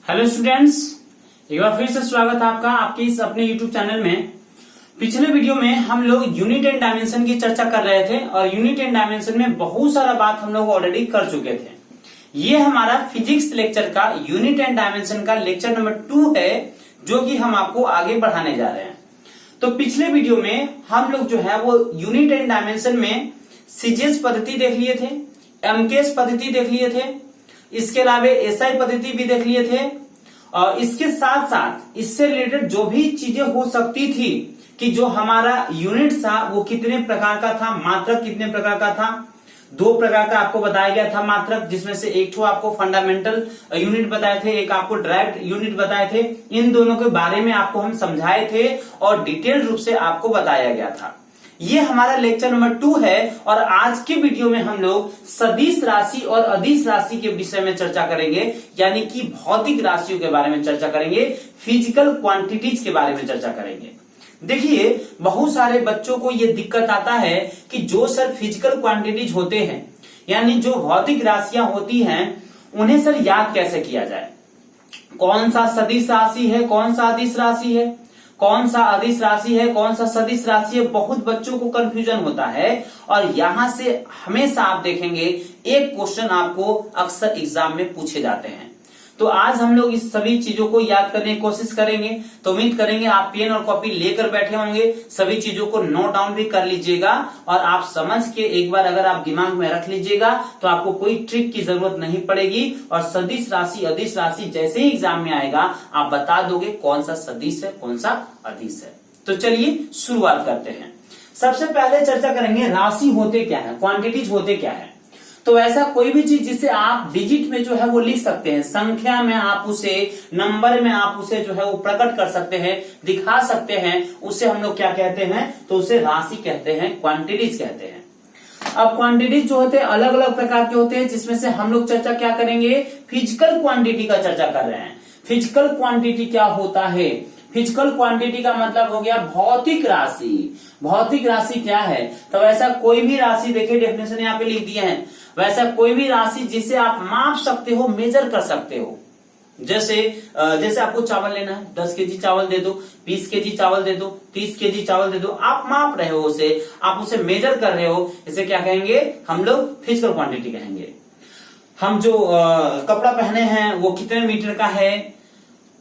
Hello students, एक बार फिर से स्वागत है आपका आपके इस अपने यूट्यूब चैनल में। पिछले वीडियो में हम लोग यूनिट एंड डायमेंशन की चर्चा कर रहे थे और यूनिट एंड डायमेंशन में बहुत सारा बात हम लोग ऑलरेडी कर चुके थे। ये हमारा फिजिक्स लेक्चर का यूनिट एंड डायमेंशन का लेक्चर नंबर 2 है, जो कि हम आपको आगे बढ़ाने जा रहे हैं। तो पिछले वीडियो में हम लोग जो है वो यूनिट एंड डायमेंशन में सीजीएस पद्धति देख लिए थे, एमकेएस पद्धति देख लिए थे, इसके अलावा एसआई पद्धति भी देख लिए थे और इसके साथ साथ इससे रिलेटेड जो भी चीजें हो सकती थी कि जो हमारा यूनिट था वो कितने प्रकार का था, मात्रक कितने प्रकार का था। 2 प्रकार का आपको बताया गया था मात्रक, जिसमें से एक तो आपको फंडामेंटल यूनिट बताए थे, एक आपको डायरेक्ट यूनिट बताए थे। इन दोनों के बारे में आपको हम समझाए थे और डिटेल रूप से आपको बताया गया था। ये हमारा लेक्चर नंबर 2 है और आज के वीडियो में हम लोग सदिश राशि और अदिश राशि के विषय में चर्चा करेंगे, यानी कि भौतिक राशियों के बारे में चर्चा करेंगे, फिजिकल क्वांटिटीज के बारे में चर्चा करेंगे। देखिए, बहुत सारे बच्चों को ये दिक्कत आता है कि जो सर फिजिकल क्वांटिटीज होते हैं, यानी जो भौतिक राशियां होती हैं, उन्हें सर याद कैसे किया जाए। कौन सा सदिश राशि है, कौन सा अदिश राशि है, कौन सा अदिश राशि है, कौन सा सदिश राशि है, बहुत बच्चों को कंफ्यूजन होता है। और यहां से हमेशा आप देखेंगे एक क्वेश्चन आपको अक्सर एग्जाम में पूछे जाते हैं। तो आज हम लोग इस सभी चीजों को याद करने की कोशिश करेंगे। तो उम्मीद करेंगे आप पेन और कॉपी लेकर बैठे होंगे, सभी चीजों को नोट डाउन भी कर लीजिएगा और आप समझ के एक बार अगर आप दिमाग में रख लीजिएगा तो आपको कोई ट्रिक की जरूरत नहीं पड़ेगी और सदिश राशि अदिश राशि जैसे ही एग्जाम में आएगा आप बता दोगे कौन सा सदिश है, कौन सा अदिश है। तो चलिए शुरुआत करते हैं। सबसे पहले चर्चा करेंगे राशि होते क्या है, क्वांटिटीज होते क्या है। तो ऐसा कोई भी चीज जिसे आप डिजिट में जो है वो लिख सकते हैं, संख्या में आप उसे, नंबर में आप उसे जो है वो प्रकट कर सकते हैं, दिखा सकते हैं, उसे हम लोग क्या कहते हैं, तो उसे राशि कहते हैं, क्वांटिटीज कहते हैं। अब क्वांटिटीज जो होते हैं अलग अलग प्रकार के होते हैं, जिसमें से हम लोग चर्चा क्या करेंगे, फिजिकल क्वांटिटी का चर्चा कर रहे हैं। फिजिकल क्वांटिटी क्या होता है? फिजिकल क्वांटिटी का मतलब हो गया भौतिक राशि। भौतिक राशि क्या है? तो वैसा कोई भी राशि, देखिए डेफिनेशन यहाँ पे लिख दिए हैं, वैसा कोई भी राशि जिसे आप माप सकते हो, मेजर कर सकते हो। जैसे आपको चावल लेना है, 10 केजी चावल दे दो, 20 केजी चावल दे दो, 30 केजी चावल दे दो, आप माप रहे हो उसे, आप उसे मेजर कर रहे हो, इसे क्या कहेंगे हम लोग, फिजिकल क्वांटिटी कहेंगे। हम जो कपड़ा पहने हैं वो कितने मीटर का है,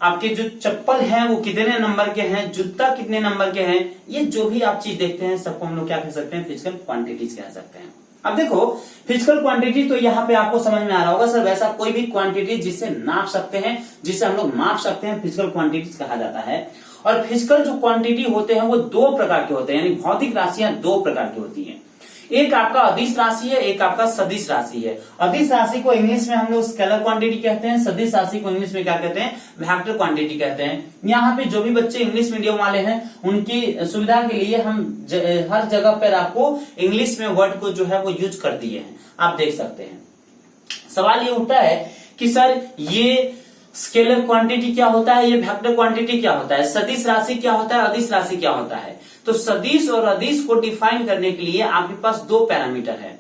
आपके जो चप्पल हैं वो कितने नंबर के हैं, जूता कितने नंबर के हैं, ये जो भी आप चीज देखते हैं सबको हम लोग क्या कह सकते हैं, फिजिकल क्वांटिटीज कह सकते हैं। अब देखो, फिजिकल क्वांटिटी तो यहाँ पे आपको समझ में आ रहा होगा सर, वैसा कोई भी क्वांटिटी जिसे नाप सकते हैं, जिसे हम लोग माप सकते हैं, फिजिकल क्वांटिटीज कहा जाता है। और फिजिकल जो क्वांटिटी होते हैं वो 2 प्रकार के होते हैं, यानी भौतिक राशियां 2 प्रकार की होती हैं। एक आपका अदिश राशि है, एक आपका सदिश राशि है। अदिश राशि को इंग्लिश में हम लोग स्केलर क्वांटिटी कहते हैं, सदिश राशि को इंग्लिश में क्या कहते हैं, वेक्टर क्वांटिटी कहते हैं। यहाँ पे जो भी बच्चे इंग्लिश मीडियम वाले हैं उनकी सुविधा के लिए हम हर जगह पर आपको इंग्लिश में वर्ड को जो है वो यूज कर दिए हैं, आप देख सकते हैं। सवाल ये उठता है कि सर ये स्केलर क्वांटिटी क्या होता है, ये वेक्टर क्वांटिटी क्या होता है, सदिश राशि क्या होता है, अदिश राशि क्या होता है। तो सदिश और अदिश को डिफाइन करने के लिए आपके पास 2 पैरामीटर है।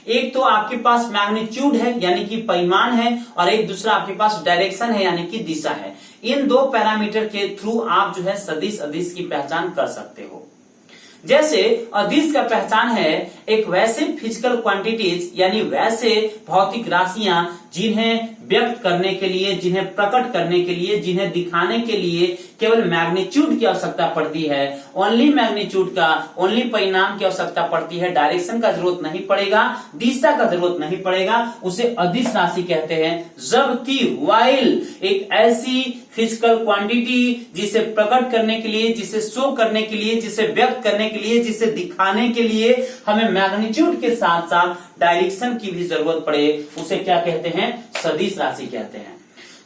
एक तो आपके पास मैग्नीट्यूड है, यानी कि परिमाण है, और एक दूसरा आपके पास डायरेक्शन है, यानी कि दिशा है। इन 2 पैरामीटर के थ्रू आप जो है सदिश अदिश की पहचान कर सकते हो। जैसे अदिश का पहचान है एक वैसे फिजिकल क्वांटिटीज, यानी वैसे भौतिक राशियां जिन्हें व्यक्त करने के लिए, जिन्हें प्रकट करने के लिए, जिन्हें दिखाने के लिए केवल मैग्नीट्यूड की आवश्यकता पड़ती है, ओनली मैग्नीट्यूड का, ओनली परिमाण की आवश्यकता पड़ती है, डायरेक्शन का जरूरत नहीं पड़ेगा, दिशा का जरूरत नहीं पड़ेगा, उसे अदिश राशि कहते हैं। जबकि वाइल एक ऐसी फिजिकल क्वांटिटी जिसे प्रकट करने के लिए, जिसे शो करने के लिए, जिसे व्यक्त करने के लिए, जिसे दिखाने के लिए हमें मैग्नीट्यूड के साथ साथ डायरेक्शन की भी जरूरत पड़े, उसे क्या कहते हैं, सदिश राशि कहते हैं।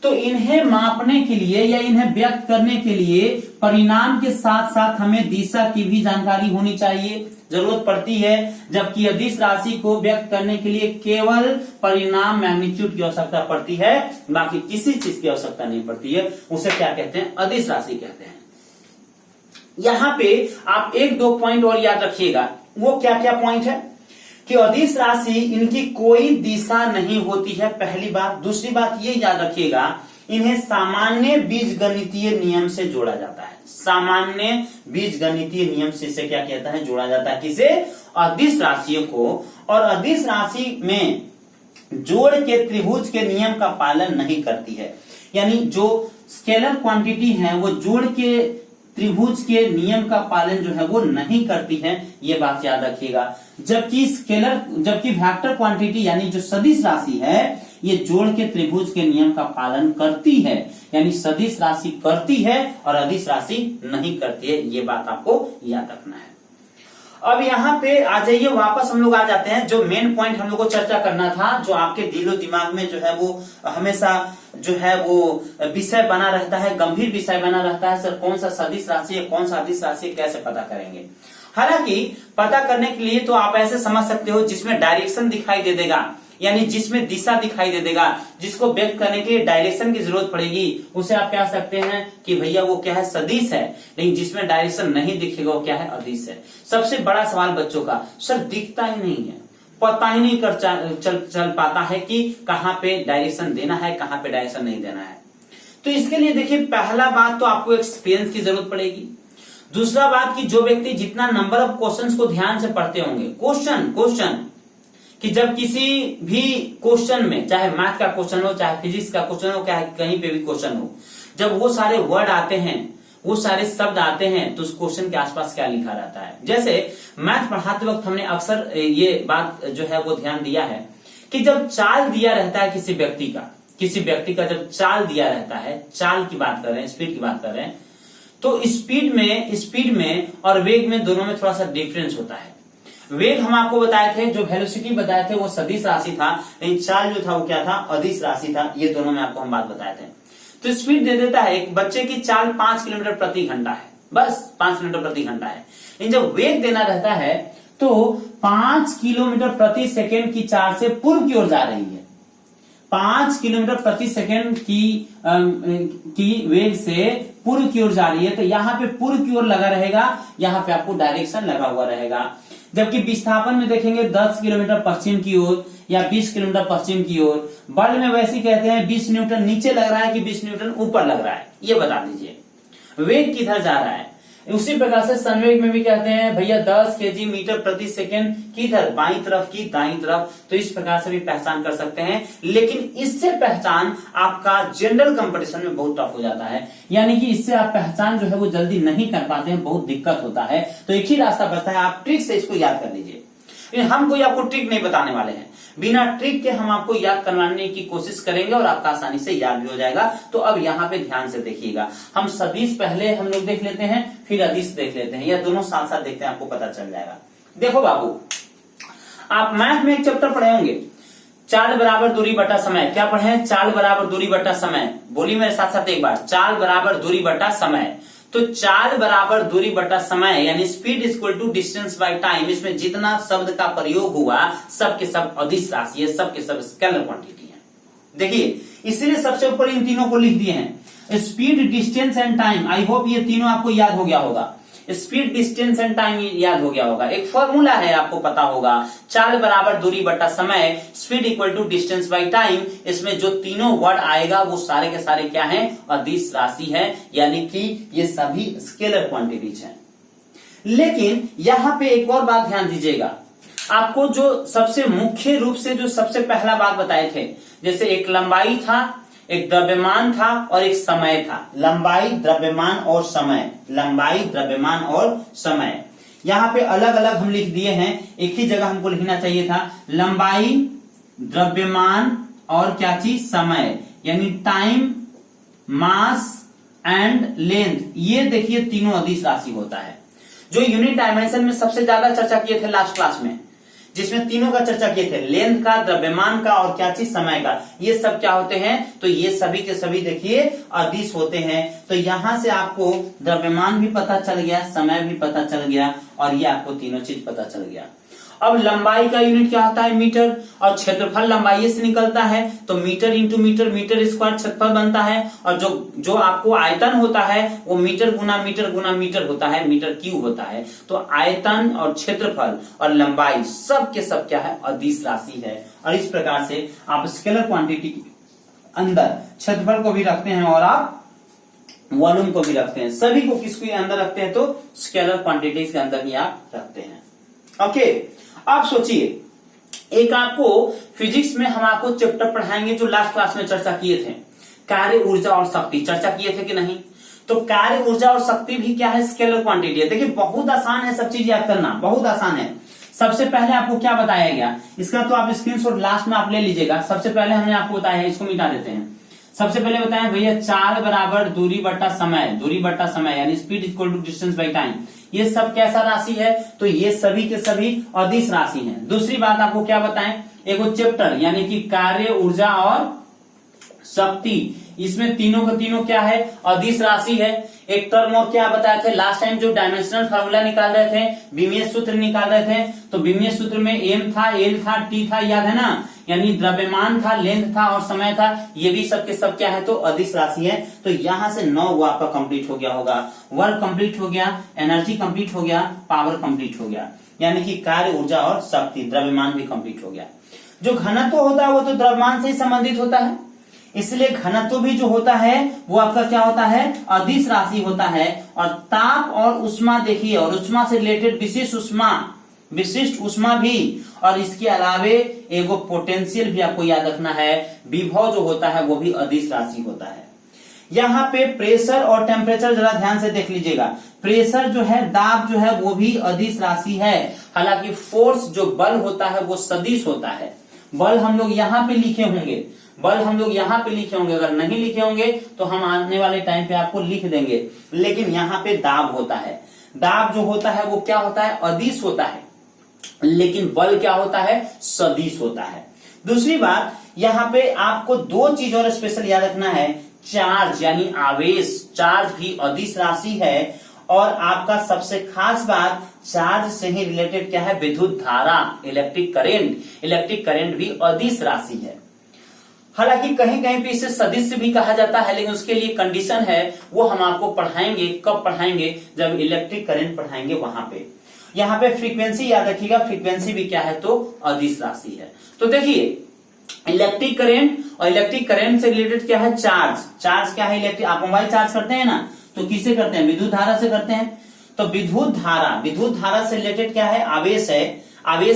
तो इन्हें मापने के लिए या इन्हें व्यक्त करने के लिए परिणाम के साथ साथ हमें दिशा की भी जानकारी होनी चाहिए, जरूरत पड़ती है। जबकि अदिश राशि को व्यक्त करने के लिए केवल परिणाम मैग्नीट्यूड की आवश्यकता पड़ती है, बाकी किसी चीज की आवश्यकता नहीं पड़ती है, उसे क्या कहते हैं, अदिश राशि कहते हैं। यहाँ पे आप 1-2 पॉइंट और याद रखिएगा। वो क्या क्या पॉइंट है कि अदिश राशि इनकी कोई दिशा नहीं होती है, पहली बात। दूसरी बात ये याद रखिएगा इन्हें सामान्य बीजगणितीय नियम से जोड़ा जाता है। सामान्य बीजगणितीय नियम से इसे क्या कहता है, जोड़ा जाता है। किसे? अदिश राशियों को। और अदिश राशि में जोड़ के त्रिभुज के नियम का पालन नहीं करती है, यानी जो स्केलर क्वांटिटी है वो जोड़ के त्रिभुज के नियम का पालन जो है वो नहीं करती है, ये बात याद रखिएगा। जबकि वेक्टर क्वांटिटी यानी जो सदिश राशि है ये जोड़ के त्रिभुज के नियम का पालन करती है, यानी सदिश राशि करती है और अदिश राशि नहीं करती है, ये बात आपको याद रखना है। अब यहाँ पे आ जाइए, वापस हम लोग आ जाते हैं। जो मेन पॉइंट हम लोग को चर्चा करना था, जो आपके दिलो दिमाग में जो है वो हमेशा जो है वो विषय बना रहता है, गंभीर विषय बना रहता है, सर कौन सा सदिश राशि है, कौन सा अदिश राशि है, कैसे पता करेंगे। हालांकि पता करने के लिए तो आप ऐसे समझ सकते हो जिसमें डायरेक्शन दिखाई दे देगा, यानी जिसमें दिशा दिखाई दे देगा, जिसको व्यक्त करने के लिए डायरेक्शन की जरूरत पड़ेगी, उसे आप कह सकते हैं कि भैया वो क्या है, सदिश है। लेकिन जिसमें डायरेक्शन नहीं दिखेगा वो क्या है, अदिश है। सबसे बड़ा सवाल बच्चों का, सर दिखता ही नहीं है, पता ही नहीं चल पाता है कि कहाँ पे डायरेक्शन देना है, कहाँ पे डायरेक्शन नहीं देना है। तो इसके लिए देखिए, पहला बात तो आपको एक्सपीरियंस की जरूरत पड़ेगी। दूसरा बात कि जो व्यक्ति जितना नंबर ऑफ क्वेश्चंस को ध्यान से पढ़ते होंगे, क्वेश्चन कि जब किसी भी क्वेश्चन में, चाहे मैथ का क्वेश्चन हो, चाहे फिजिक्स का क्वेश्चन हो, चाहे कहीं पे भी क्वेश्चन हो, जब वो सारे वर्ड आते हैं, वो सारे शब्द आते हैं, तो उस क्वेश्चन के आसपास क्या लिखा रहता है। जैसे मैथ पढ़ाते वक्त हमने अक्सर ये बात जो है वो ध्यान दिया है कि जब चाल दिया रहता है किसी व्यक्ति का जब चाल दिया रहता है, चाल की बात कर रहे हैं, स्पीड की बात कर रहे हैं, तो स्पीड में और वेग में दोनों में थोड़ा सा डिफरेंस होता है। वेग हम आपको बताए थे, जो वेलोसिटी बताए थे वो सदिश राशि था, लेकिन चाल जो था वो क्या था, अदिश राशि था। ये दोनों में आपको हम बात बताए थे। तो स्पीड दे देता है, एक बच्चे की चाल 5 किलोमीटर प्रति घंटा है, बस 5 किलोमीटर प्रति घंटा है। लेकिन जब वेग देना रहता है तो 5 किलोमीटर प्रति सेकेंड की चाल से पूर्व की ओर जा रही है। 5 किलोमीटर प्रति सेकेंड की वेग से पूर्व की ओर जा रही है, तो यहाँ पे पूर्व की ओर लगा रहेगा, यहाँ पे आपको डायरेक्शन लगा हुआ रहेगा। जबकि विस्थापन में देखेंगे 10 किलोमीटर पश्चिम की ओर या 20 किलोमीटर पश्चिम की ओर। बल में वैसे कहते हैं 20 न्यूटन नीचे लग रहा है कि 20 न्यूटन ऊपर लग रहा है, ये बता दीजिए। वेग किधर जा रहा है। उसी प्रकार से संवेग में भी कहते हैं भैया 10 केजी मीटर प्रति सेकेंड किधर, बाईं तरफ की दाईं तरफ। तो इस प्रकार से भी पहचान कर सकते हैं, लेकिन इससे पहचान आपका जनरल कंपटीशन में बहुत टफ हो जाता है, यानी कि इससे आप पहचान जो है वो जल्दी नहीं कर पाते हैं, बहुत दिक्कत होता है। तो एक ही रास्ता बचता है, आप ट्रिक से इसको याद कर लीजिए। हम कोई आपको ट्रिक नहीं बताने वाले हैं, बिना ट्रिक के हम आपको याद करवाने की कोशिश करेंगे और आपका आसानी से याद भी हो जाएगा। तो अब यहाँ पे ध्यान से देखिएगा, हम सदिश पहले हम लोग देख लेते हैं, फिर अदिश देख लेते हैं, या दोनों साथ साथ देखते हैं, आपको पता चल जाएगा। देखो बाबू, आप मैथ में एक चैप्टर पढ़े होंगे, चाल बराबर दूरी बटा समय। क्या पढ़े हैं, चाल बराबर दूरी बटा समय। बोलिए मेरे साथ साथ एक बार, चाल बराबर दूरी बटा समय। तो चाल बराबर दूरी बटा समय यानी speed equal to distance by time, इसमें जितना शब्द का प्रयोग हुआ सब के सब अदिश राशि है, सब के सब स्केलर क्वांटिटी है। देखिए, इसीलिए सबसे ऊपर इन तीनों को लिख दिए हैं, speed, distance and time. I hope ये तीनों आपको याद हो गया होगा, स्पीड, डिस्टेंस एंड टाइम याद हो गया होगा। एक फॉर्मूला है, आपको पता होगा, चाल बराबर दूरी बटा समय, speed equal to distance by time. इसमें जो तीनों वर्ड आएगा वो सारे के सारे क्या हैं, अदिश राशि है, यानी कि ये सभी स्केलर क्वांटिटीज हैं। लेकिन यहां पे एक और बात ध्यान दीजिएगा, आपको जो सबसे मुख्य रूप से जो सबसे पहला बात बताए थे, जैसे एक लंबाई था, एक द्रव्यमान था और एक समय था। लंबाई, द्रव्यमान और समय, लंबाई, द्रव्यमान और समय। यहाँ पे अलग अलग हम लिख दिए हैं, एक ही जगह हमको लिखना चाहिए था, लंबाई, द्रव्यमान और क्या चीज, समय, यानी टाइम, मास एंड लेंथ। ये देखिए तीनों अदिश राशि होता है, जो यूनिट डायमेंशन में सबसे ज्यादा चर्चा किए थे लास्ट क्लास में, जिसमें तीनों का चर्चा किए थे, लेंथ का, द्रव्यमान का और क्या चीज, समय का। ये सब क्या होते हैं, तो ये सभी के सभी देखिए अदिश होते हैं। तो यहां से आपको द्रव्यमान भी पता चल गया, समय भी पता चल गया और ये आपको तीनों चीज पता चल गया। अब लंबाई का यूनिट क्या होता है, मीटर, और क्षेत्रफल लंबाई से निकलता है, तो metre into metre, metre square क्षेत्रफल बनता है। और जो आपको आयतन होता है वो मीटर गुना मीटर होता है, मीटर क्यूब होता है। तो आयतन और क्षेत्रफल और लंबाई सब के सब क्या है, अदिश राशि है। और इस प्रकार से आप स्केलर क्वांटिटी अंदर क्षेत्रफल को भी रखते हैं और आप वॉल्यूम को भी रखते हैं। सभी को किसके अंदर रखते हैं? तो स्केलर क्वांटिटीज के अंदर ही आप रखते हैं। ओके, आप सोचिए, एक आपको फिजिक्स में हम आपको चैप्टर पढ़ाएंगे जो लास्ट क्लास में चर्चा किए थे, कार्य, ऊर्जा और शक्ति। चर्चा किए थे कि नहीं? तो कार्य, ऊर्जा और शक्ति भी क्या है? स्केलर क्वांटिटी है। देखिए बहुत आसान है सब चीज याद करना, बहुत आसान है। सबसे पहले आपको क्या बताया गया, इसका तो आप स्क्रीनशॉट लास्ट में आप ले लीजिएगा। सबसे पहले हमने आपको बताया है, इसको मिटा देते हैं। सबसे पहले बताया भैया 4 बराबर दूरी बटा समय यानी speed equal to distance by time. ये सब कैसा राशि है? तो ये सभी के सभी अदिश राशि हैं। दूसरी बात आपको क्या बताएं, एक चैप्टर यानी कि कार्य, ऊर्जा और शक्ति, इसमें तीनों का तीनों क्या है? अदिश राशि है। एक टर्म और क्या बताए थे लास्ट टाइम, जो डायमेंशनल फार्मूला निकाल रहे थे, विमीय सूत्र निकाल रहे थे, तो विमीय सूत्र में एम था, एल था, टी था, याद है ना? यानी द्रव्यमान था, लेंथ था और समय था। ये भी सब के सब क्या है? तो अदिश राशि है। तो यहां से 9 वो आपका कंप्लीट हो गया होगा। वर्क कंप्लीट हो गया, एनर्जी कंप्लीट हो गया, पावर कंप्लीट हो गया, यानी कि कार्य, ऊर्जा और शक्ति, द्रव्यमान भी कंप्लीट हो गया। जो घनत्व होता है वो तो द्रव्यमान से ही संबंधित होता है, इसलिए घनत्व भी जो होता है वो आपका क्या होता है? अदिश राशि होता है। और ताप और उष्मा देखिए, और उष्मा से रिलेटेड विशिष्ट उष्मा भी, और इसके अलावे एगो पोटेंशियल भी आपको याद रखना है। विभव जो होता है वो भी अदिश राशि होता है। यहाँ पे प्रेशर और टेम्परेचर जरा ध्यान से देख लीजिएगा। प्रेशर जो है, दाब जो है, वो भी अदिश राशि है। हालांकि फोर्स जो बल होता है वो सदिश होता है। बल हम लोग यहाँ पे लिखे होंगे, अगर नहीं लिखे होंगे तो हम आने वाले टाइम पे आपको लिख देंगे। लेकिन यहाँ पे दाब होता है, दाब जो होता है वो क्या होता है? अदिश होता है। लेकिन बल क्या होता है? सदिश होता है। दूसरी बात, यहाँ पे आपको 2 चीज और स्पेशल याद रखना है। चार्ज यानी आवेश, चार्ज भी अदिश राशि है। और आपका सबसे खास बात, चार्ज से ही रिलेटेड क्या है? विद्युत धारा, इलेक्ट्रिक करंट भी अदिश राशि है। हालांकि कहीं कहीं पे इसे सदिश भी कहा जाता है, लेकिन उसके लिए कंडीशन है, वो हम आपको पढ़ाएंगे। कब पढ़ाएंगे? जब इलेक्ट्रिक करंट पढ़ाएंगे वहां पे। यहाँ पे फ्रीक्वेंसी याद रखिएगा, फ्रीक्वेंसी भी क्या है? तो अदिश राशि है। तो देखिए, इलेक्ट्रिक करंट और इलेक्ट्रिक करंट से रिलेटेड क्या है? चार्ज क्या है? इलेक्ट्रिक, आप मोबाइल चार्ज करते हैं ना, तो किससे करते हैं? विद्युत धारा से करते हैं। तो विद्युत धारा से रिलेटेड क्या है? आवेश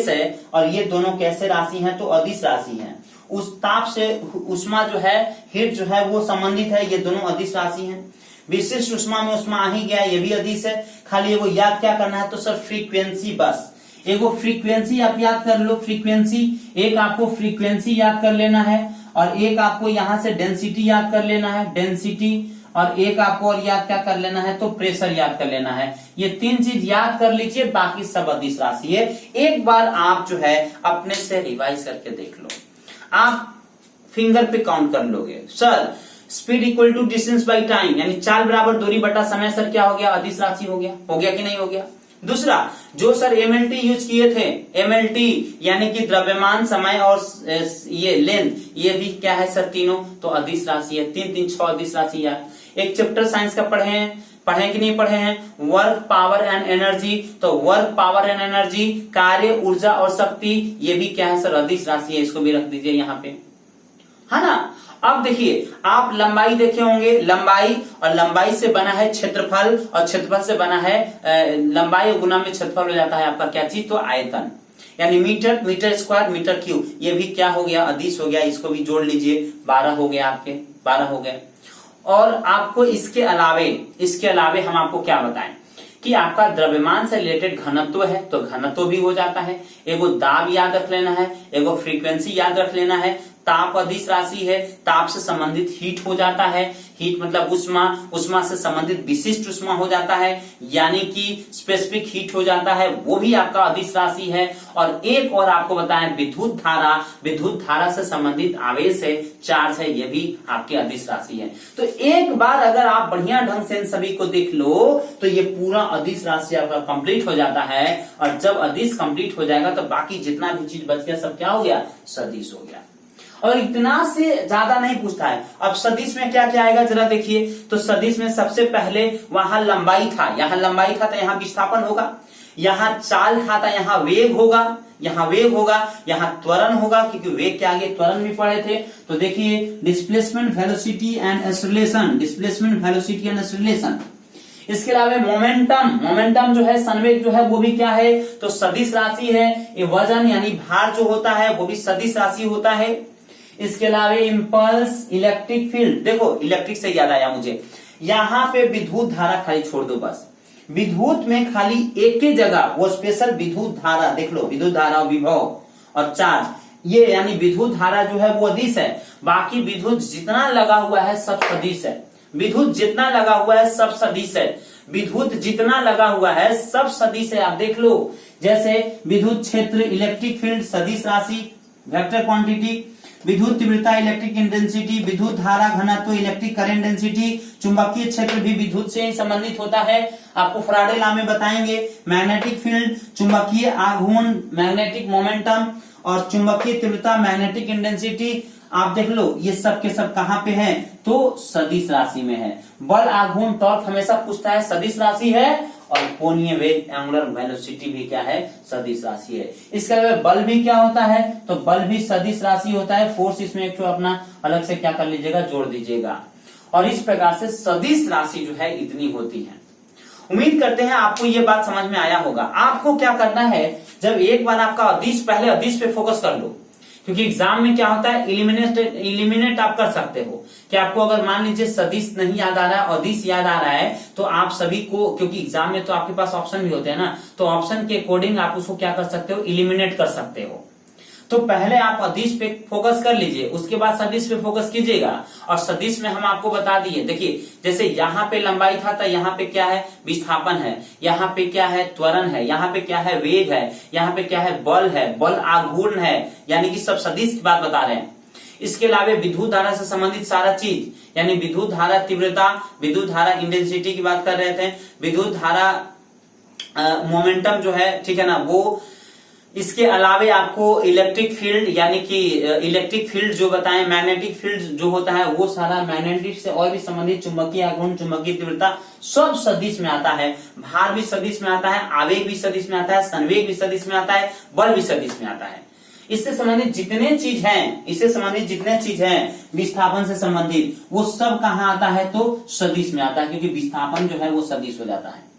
है। और ये दोनों कैसे राशि है? तो अदिश राशि है। उस ताप से उष्मा जो है, हीट जो है, वो संबंधित है। ये दोनों अदिश राशि हैं। विशिष्ट उष्मा में उष्मा आ ही गया, ये भी अदिश है। खाली वो याद क्या करना है? तो सर फ्रीक्वेंसी, बस एगो फ्रीक्वेंसी आप याद कर लो। एक आपको फ्रीक्वेंसी याद कर लेना है, और एक आपको यहाँ से डेंसिटी याद कर लेना है, और एक आपको और याद क्या कर लेना है? तो प्रेशर याद कर लेना है। ये 3 चीज याद कर लीजिए, बाकी सब अदिश राशि है। एक बार आप जो है अपने से रिवाइज करके देख लो, आप फिंगर पे काउंट कर लोगे। Sir speed equal to distance by time, यानी 4 बराबर दूरी बटा समय, सर क्या हो गया? अदिश राशि हो गया कि नहीं हो गया? दूसरा, जो सर एमएलटी यूज किए थे, एमएलटी यानी कि द्रव्यमान, समय और ये लेंथ, ये भी क्या है सर? तीनों तो अदिश राशि है। 3 3 6 अदिश राशि है। एक चैप्टर साइंस का पढ़े कि नहीं पढ़े हैं? Work, power and energy. तो वर्क, पावर एंड एनर्जी, कार्य, ऊर्जा और शक्ति, ये भी क्या है सर? अदिश राशि है। इसको भी रख दीजिए यहाँ पे, है ना? अब देखिए, आप लंबाई देखे होंगे, लंबाई से बना है क्षेत्रफल, और क्षेत्रफल से बना है लंबाई गुना में क्षेत्रफल हो जाता है आपका क्या चीज? तो आयतन, यानी मीटर स्क्वायर, मीटर क्यूब, ये भी क्या हो गया? अदिश हो गया। इसको भी जोड़ लीजिए, 12 हो गया, आपके 12 हो गए। और आपको इसके अलावे हम आपको क्या बताएं कि आपका द्रव्यमान से रिलेटेड घनत्व है, तो घनत्व भी हो जाता है। एगो दाब याद रख लेना है, एगो फ्रीक्वेंसी याद रख लेना है। ताप अदिश राशि है, ताप से संबंधित हीट हो जाता है, हीट मतलब उष्मा से संबंधित विशिष्ट उष्मा हो जाता है, यानी कि स्पेसिफिक हीट हो जाता है, वो भी आपका अदिश राशि है। और एक और आपको बताएं, विद्युत धारा से संबंधित आवेश है, चार्ज है, ये भी आपकी अदिश राशि है। तो एक बार अगर आप बढ़िया ढंग से इन सभी को देख लो तो ये पूरा अदिश राशि आपका कंप्लीट हो जाता है। और जब अदिश कंप्लीट हो जाएगा तो बाकी जितना भी चीज बच गया सब क्या हो गया? सदिश हो गया। और इतना से ज्यादा नहीं पूछता है। अब सदिश में क्या क्या आएगा जरा देखिए। तो सदिश में सबसे पहले वहां लंबाई था, तो यहाँ विस्थापन होगा। यहाँ चाल था, यहाँ वेग होगा, यहाँ वेग होगा, यहाँ त्वरण होगा, क्योंकि वेग के आगे त्वरण भी पढ़े थे। तो देखिए displacement velocity and acceleration, displacement velocity and acceleration. इसके अलावा मोमेंटम, मोमेंटम जो है, संवेग जो है वो भी क्या है, तो सदिश राशि है। ये वजन यानी भार जो होता है वो भी सदिश राशि होता है। इसके अलावा इंपल्स, इलेक्ट्रिक फील्ड, देखो इलेक्ट्रिक से याद आया मुझे, यहाँ पे विद्युत धारा खाली छोड़ दो बस, विद्युत में खाली एक ही जगह वो स्पेशल विद्युत धारा देख लो, विद्युत धारा, विभव और चार्ज, ये यानी विद्युत धारा जो है वो अदिश है, बाकी विद्युत जितना लगा हुआ है सब सदिश है, विद्युत जितना लगा हुआ है सब सदिश है, विद्युत जितना लगा हुआ है सब सदिश है। आप देख लो, जैसे विद्युत क्षेत्र, इलेक्ट्रिक फील्ड, सदिश राशि, वेक्टर क्वांटिटी, विद्युत तीव्रता, इलेक्ट्रिक इंटेंसिटी, विद्युत धारा घनत्व, इलेक्ट्रिक करंट डेंसिटी, चुंबकीय क्षेत्र भी विद्युत से ही संबंधित होता है। आपको फैराडे लॉ में बताएंगे, मैग्नेटिक फील्ड, चुंबकीय आघूर्ण, मैग्नेटिक मोमेंटम और चुंबकीय तीव्रता, मैग्नेटिक इंटेंसिटी। आप देख लो ये सब के सब कहाँ पे है, तो सदिश राशि में है। बल, आघूर्ण, टॉर्क हमेशा पूछता है, सदिश राशि है। और कोणीय वेग, एंगुलर वेलोसिटी भी क्या है, सदिश राशि है। इसके अलावा बल भी क्या होता है, तो बल भी सदिश राशि होता है। फोर्स इसमें एक अपना अलग से क्या कर लीजिएगा, जोड़ दीजिएगा। और इस प्रकार से सदिश राशि जो है इतनी होती है। उम्मीद करते हैं आपको ये बात समझ में आया होगा। आपको क्या करना है, जब एक बार आपका अदिश, पहले अदिश पे फोकस कर लो, क्योंकि एग्जाम में क्या होता है, इलिमिनेट आप कर सकते हो कि आपको अगर मान लीजिए सदिश नहीं याद आ रहा है, अदिश याद आ रहा है, तो आप सभी को, क्योंकि एग्जाम में तो आपके पास ऑप्शन भी होते हैं ना, तो ऑप्शन के अकॉर्डिंग आप उसको क्या कर सकते हो, इलिमिनेट कर सकते हो। तो पहले आप अदिश पे फोकस कर लीजिए, उसके बाद सदिश पे फोकस कीजिएगा। और सदिश में हम आपको बता दिए, देखिए जैसे यहाँ पे लंबाई था, तो यहाँ पे क्या है, विस्थापन है, यहाँ पे क्या है, त्वरण है, यहाँ पे क्या है, वेग है, यहाँ पे क्या है, बल है, बल आघूर्ण है, यानी कि सब सदिश की बात बता रहे हैं। इसके अलावा विद्युत धारा से संबंधित सारा चीज, यानी विद्युत धारा तीव्रता, विद्युत धारा इंटेंसिटी की बात कर रहे थे, विद्युत धारा मोमेंटम जो है, ठीक है ना, वो। इसके अलावे आपको इलेक्ट्रिक फील्ड, यानी कि इलेक्ट्रिक फील्ड जो बताएं, मैग्नेटिक फील्ड जो होता है वो सारा, मैग्नेटिक से और भी संबंधित, चुंबकीय आघूर्ण, चुंबकीय तीव्रता, सब सदिश में आता है। भार भी सदिश में आता है, आवेग भी सदिश में आता है, संवेग भी सदिश में आता है, बल भी सदिश में आता है। इससे संबंधित जितने चीज हैं, इससे संबंधित जितने चीज हैं, विस्थापन से संबंधित, वो सब कहाँ आता है, तो सदिश में आता है, क्योंकि विस्थापन जो है वो सदिश हो जाता है।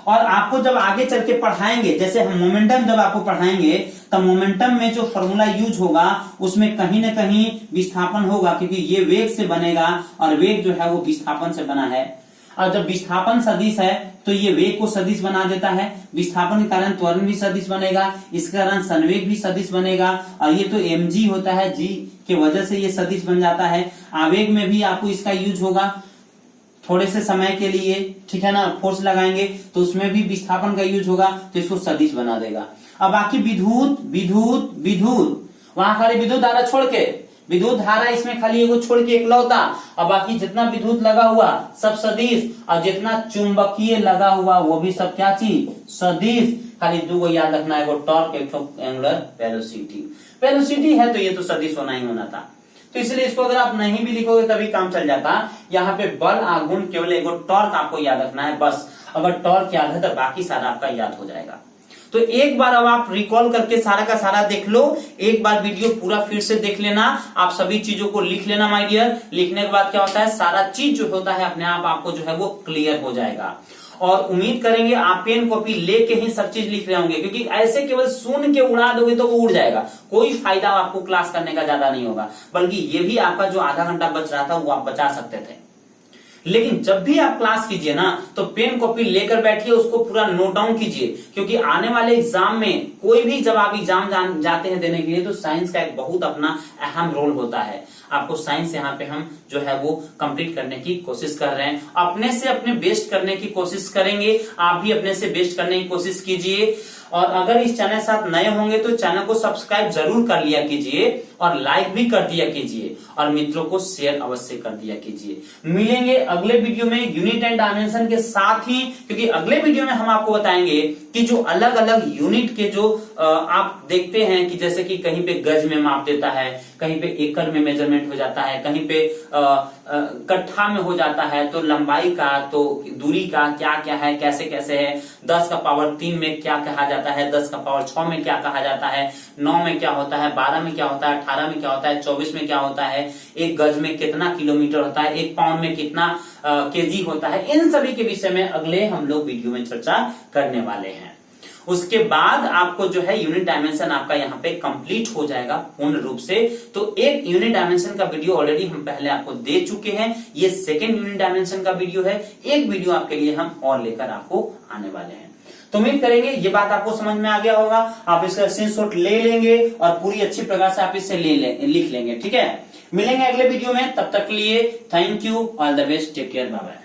और आपको जब आगे चल के पढ़ाएंगे, जैसे हम मोमेंटम जब आपको पढ़ाएंगे, तब मोमेंटम में जो फॉर्मूला यूज होगा उसमें कहीं ना कहीं विस्थापन होगा, क्योंकि ये वेग से बनेगा और वेग जो है वो विस्थापन से बना है। और जब विस्थापन सदिश है तो ये वेग को सदिश बना देता है, विस्थापन के कारण त्वरण भी सदिश बनेगा, इसके कारण संवेग भी सदिश बनेगा। और ये तो mg होता है, g के वजह से ये सदिश बन जाता है। आवेग में भी आपको इसका यूज होगा थोड़े से समय के लिए, ठीक है ना, फोर्स लगाएंगे तो उसमें भी विस्थापन का यूज होगा, तो इसको सदिश बना देगा। अब बाकी विद्युत, विद्युत, विद्युत, वहां खाली विद्युत धारा छोड़ के, विद्युत धारा इसमें खाली एगो छोड़ के इकलौता, और बाकी जितना विद्युत लगा हुआ सब सदिश, और जितना चुंबकीय लगा हुआ वो भी सब क्या चीज, सदिश। खाली दो याद रखना, एगो टॉर्क, एक एंगुलर वेलोसिटी। वेलोसिटी है तो ये तो सदिश होना ही होना था, तो इसलिए इसको अगर आप नहीं भी लिखोगे तभी काम चल जाता। यहाँ पे बल, आघूर्ण, केवल एगो टॉर्क आपको याद रखना है बस। अगर टॉर्क याद है तो बाकी सारा आपका याद हो जाएगा। तो एक बार अब आप रिकॉल करके सारा का सारा देख लो, एक बार वीडियो पूरा फिर से देख लेना, आप सभी चीजों को लिख लेना माय डियर। लिखने के बाद क्या होता है, सारा चीज जो होता है अपने आप आपको जो है वो क्लियर हो जाएगा। और उम्मीद करेंगे आप पेन कॉपी लेके ही सब चीज लिख रहे होंगे, क्योंकि ऐसे केवल सुन के उड़ा दोगे तो वो उड़ जाएगा, कोई फायदा आपको क्लास करने का ज्यादा नहीं होगा, बल्कि ये भी आपका जो आधा घंटा बच रहा था वो आप बचा सकते थे। लेकिन जब भी आप क्लास कीजिए ना, तो पेन कॉपी लेकर बैठिए, उसको पूरा नोट डाउन कीजिए, क्योंकि आने वाले एग्जाम में कोई भी जब आप एग्जाम जाते हैं देने के लिए, तो साइंस का एक बहुत अपना अहम रोल होता है। आपको साइंस यहाँ पे हम जो है वो कंप्लीट करने की कोशिश कर रहे हैं, अपने से अपने बेस्ट करने की कोशिश करेंगे, आप भी अपने से बेस्ट करने की कोशिश कीजिए। और अगर इस चैनल साथ नए होंगे तो चैनल को सब्सक्राइब जरूर कर लिया कीजिए, और लाइक भी कर दिया कीजिए, और मित्रों को शेयर अवश्य कर दिया कीजिए। मिलेंगे अगले वीडियो में यूनिट एंड डायमेंशन के साथ ही, क्योंकि अगले वीडियो में हम आपको बताएंगे कि जो अलग अलग यूनिट के जो आप देखते हैं कि जैसे कि कहीं पे गज में माप देता है, कहीं पे एकड़ में मेजरमेंट हो जाता है, कहीं पे कट्ठा में हो जाता है, तो लंबाई का, तो दूरी का क्या क्या है, कैसे कैसे है, 10 का पावर 3 में क्या कहा जाता है, 10 का पावर 6 में क्या कहा जाता है, 9 में क्या होता है, 12 में क्या होता है, 18 में क्या होता है, 24 में क्या होता है, एक गज में कितना किलोमीटर होता है, एक पाउंड में कितना केजी होता है, इन सभी के विषय में अगले हम लोग वीडियो में चर्चा करने वाले हैं। उसके बाद आपको जो है यूनिट डायमेंशन आपका यहाँ पे कंप्लीट हो जाएगा पूर्ण रूप से। तो एक यूनिट डायमेंशन का वीडियो ऑलरेडी हम पहले आपको दे चुके हैं, ये सेकेंड यूनिट डायमेंशन का वीडियो है। एक वीडियो आपके लिए हम और लेकर आपको आने वाले हैं। तो उम्मीद करेंगे ये बात आपको समझ में आ गया होगा। आप इसका स्क्रीनशॉट ले लेंगे और पूरी अच्छी प्रकार से आप इसे लिख लेंगे। ठीक है, मिलेंगे अगले वीडियो में, तब तक के लिए thank you, all the best, take care, bye bye.